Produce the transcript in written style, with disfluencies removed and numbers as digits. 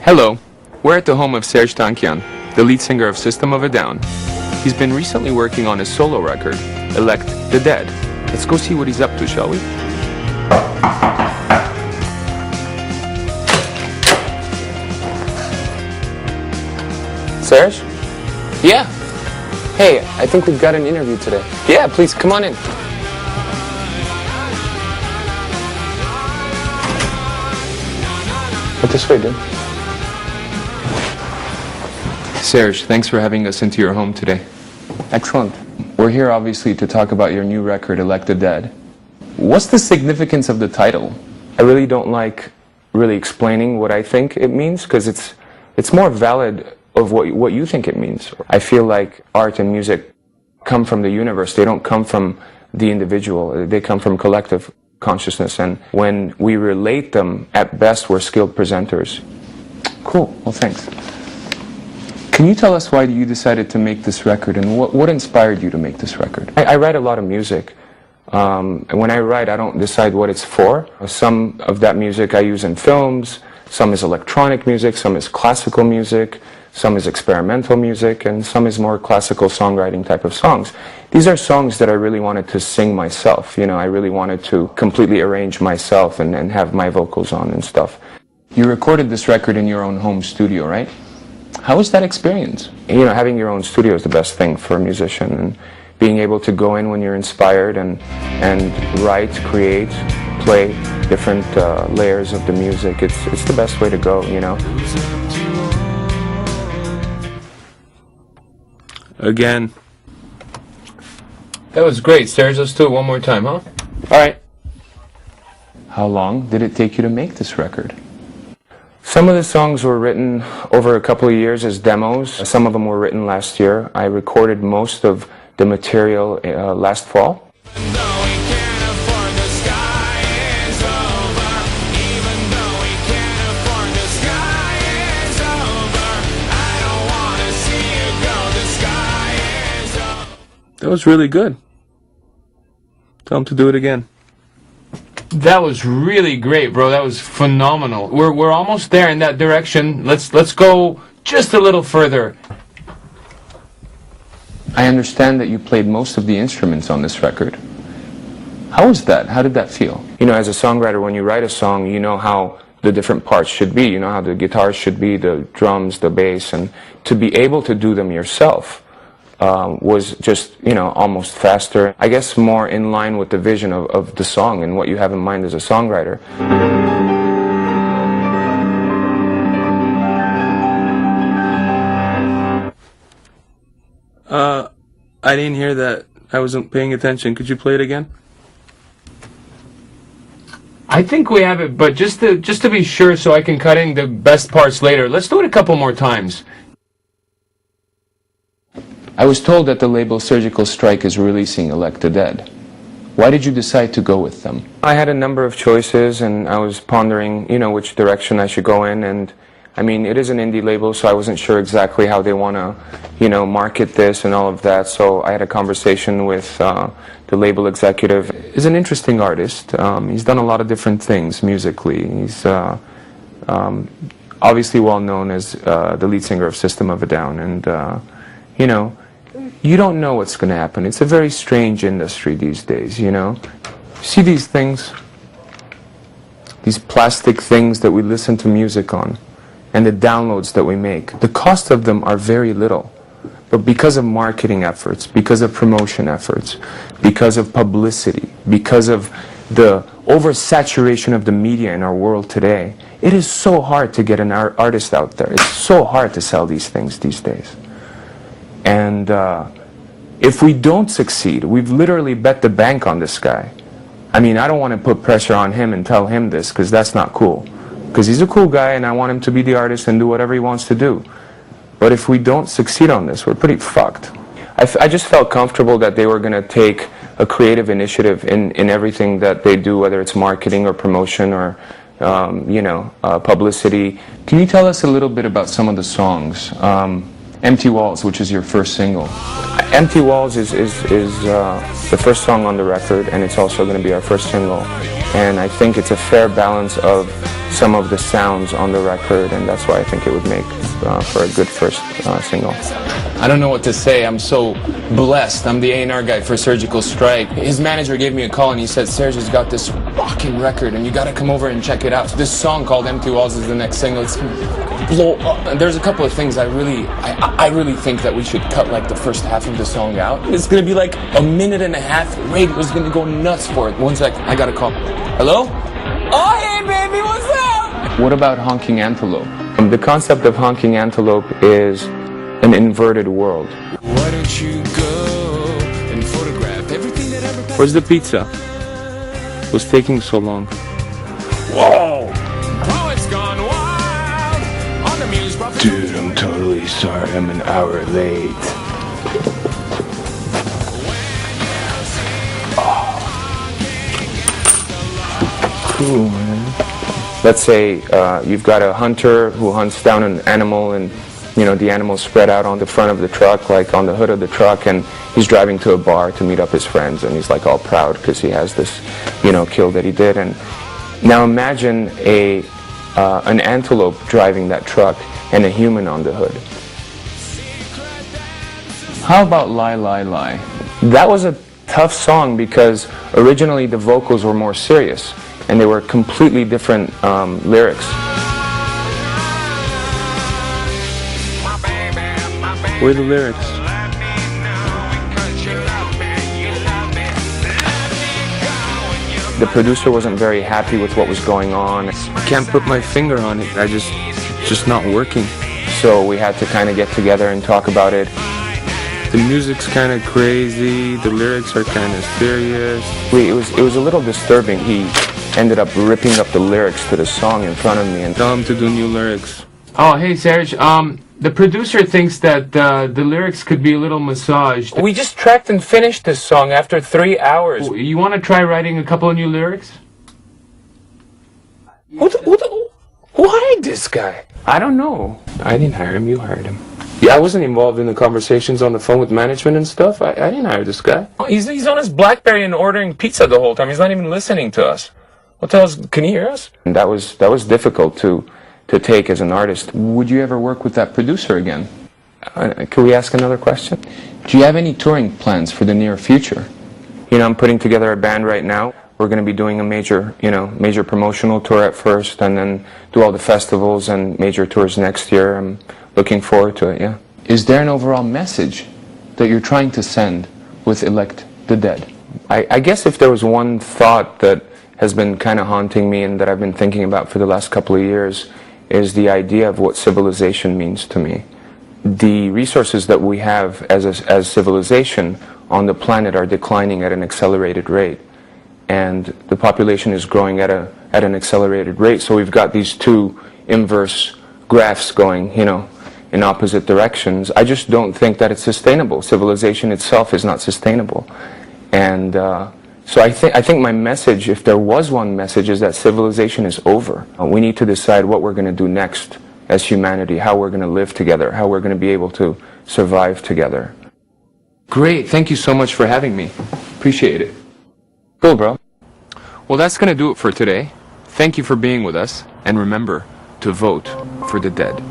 Hello, we're at the home of Serj Tankian, the lead singer of System of a Down. He's been recently working on his solo record, Elect the Dead. Let's go see what he's up to, shall we? Serj? Yeah. Hey, I think we've got an interview today. Yeah, please, come on in. Right this way, dude. Serj, thanks for having us into your home today. Excellent. We're here obviously to talk about your new record, Elect the Dead. What's the significance of the title? I really don't like explaining what I think it means, because it's more valid of what you think it means. I feel like art and music come from the universe. They don't come from the individual. They come from collective consciousness, and when we relate them, at best we're skilled presenters. Cool, well thanks. Can you tell us why you decided to make this record, and what inspired you to make this record? I write a lot of music. And when I write, I don't decide what it's for. Some of that music I use in films, some is electronic music, some is classical music, some is experimental music, and some is more classical songwriting type of songs. These are songs that I really wanted to sing myself. You know, I really wanted to completely arrange myself and have my vocals on and stuff. You recorded this record in your own home studio, right? How was that experience? You know, having your own studio is the best thing for a musician, and being able to go in when you're inspired and write, create, play different layers of the music. It's the best way to go, you know. Again. That was great, Serj. Let's do it one more time, huh? All right. How long did it take you to make this record? Some of the songs were written over a couple of years as demos. Some of them were written last year. I recorded most of the material last fall. That was really good. Tell him to do it again. That was really great, bro. That was phenomenal. We're almost there in that direction. Let's go just a little further. I understand that you played most of the instruments on this record. How was that? How did that feel? You know, as a songwriter, when you write a song, you know how the different parts should be. You know how the guitars should be, the drums, the bass, and to be able to do them yourself was just, you know, almost faster. I guess more in line with the vision of the song and what you have in mind as a songwriter. I didn't hear that. I wasn't paying attention. Could you play it again? I think we have it, but just to be sure, so I can cut in the best parts later, let's do it a couple more times. I was told that the label Surgical Strike is releasing Elect the Dead. Why did you decide to go with them? I had a number of choices, and I was pondering, you know, which direction I should go in. And I mean, it is an indie label, so I wasn't sure exactly how they want to, you know, market this and all of that. So I had a conversation with the label executive. He's an interesting artist. He's done a lot of different things musically. He's obviously well known as the lead singer of System of a Down, and you know, you don't know what's going to happen. It's a very strange industry these days, you know. See these things? These plastic things that we listen to music on, and the downloads that we make. The cost of them are very little. But because of marketing efforts, because of promotion efforts, because of publicity, because of the oversaturation of the media in our world today, it is so hard to get an artist out there. It's so hard to sell these things these days. And if we don't succeed, we've literally bet the bank on this guy. I mean, I don't want to put pressure on him and tell him this, because that's not cool. Because he's a cool guy, and I want him to be the artist and do whatever he wants to do. But if we don't succeed on this, we're pretty fucked. I just felt comfortable that they were going to take a creative initiative in everything that they do, whether it's marketing or promotion or you know, publicity. Can you tell us a little bit about some of the songs? Empty Walls, which is your first single. Empty Walls is the first song on the record, and it's also going to be our first single. And I think it's a fair balance of some of the sounds on the record, and that's why I think it would make for a good first single. I don't know what to say. I'm so blessed. I'm the A&R guy for Surgical Strike. His manager gave me a call and he said, Serj has got this rocking record and you gotta come over and check it out. This song called Empty Walls is the next single. It's gonna blow up. And there's a couple of things I really think that we should cut like the first half of the song out. It's gonna be like a minute and a half. Radio's gonna go nuts for it. One sec, I got a call. Hello? Oh, hey baby, what's up? What about Honking Antelope? The concept of Honking Antelope is an inverted world. Why don't you go and photograph everything that ever passed? Where's the pizza? What's taking so long? Whoa! Oh, it's gone wild on the Muse Prophet. Dude, I'm totally sorry. I'm an hour late. Cool, man. Let's say you've got a hunter who hunts down an animal, and you know the animal's spread out on the front of the truck, like on the hood of the truck, and he's driving to a bar to meet up his friends, and he's like all proud because he has this, you know, kill that he did. And now imagine an antelope driving that truck and a human on the hood. How about Lie, Lie, Lie? That was a tough song because originally the vocals were more serious, and they were completely different lyrics. Where are the lyrics? The producer wasn't very happy with what was going on. I can't put my finger on it. It's just not working. So we had to kind of get together and talk about it. The music's kind of crazy. The lyrics are kind of serious. It was a little disturbing. He ended up ripping up the lyrics to the song in front of me and Tell him to do new lyrics. Oh, hey, Serj. The producer thinks that the lyrics could be a little massaged. we just tracked and finished this song after 3 hours. You want to try writing a couple of new lyrics? Who hired this guy? I don't know. I didn't hire him, you hired him. Yeah, I wasn't involved in the conversations on the phone with management and stuff. I didn't hire this guy. He's on his BlackBerry and ordering pizza the whole time. He's not even listening to us. What the hell can he hear us? And that was difficult to take as an artist. Would you ever work with that producer again? Could we ask another question? Do you have any touring plans for the near future? You know, I'm putting together a band right now. We're going to be doing a major promotional tour at first, and then do all the festivals and major tours next year. I'm looking forward to it, yeah. Is there an overall message that you're trying to send with Elect the Dead? I guess if there was one thought that has been kind of haunting me and that I've been thinking about for the last couple of years is the idea of what civilization means to me. The resources that we have as civilization on the planet are declining at an accelerated rate, and the population is growing at an accelerated rate. So we've got these two inverse graphs going, you know, in opposite directions. I just don't think that it's sustainable. Civilization itself is not sustainable, and so I think my message, if there was one message, is that civilization is over. We need to decide what we're going to do next as humanity, how we're going to live together, how we're going to be able to survive together. Great, thank you so much for having me. Appreciate it. Cool, bro. Well, that's going to do it for today. Thank you for being with us, and remember to vote for the dead.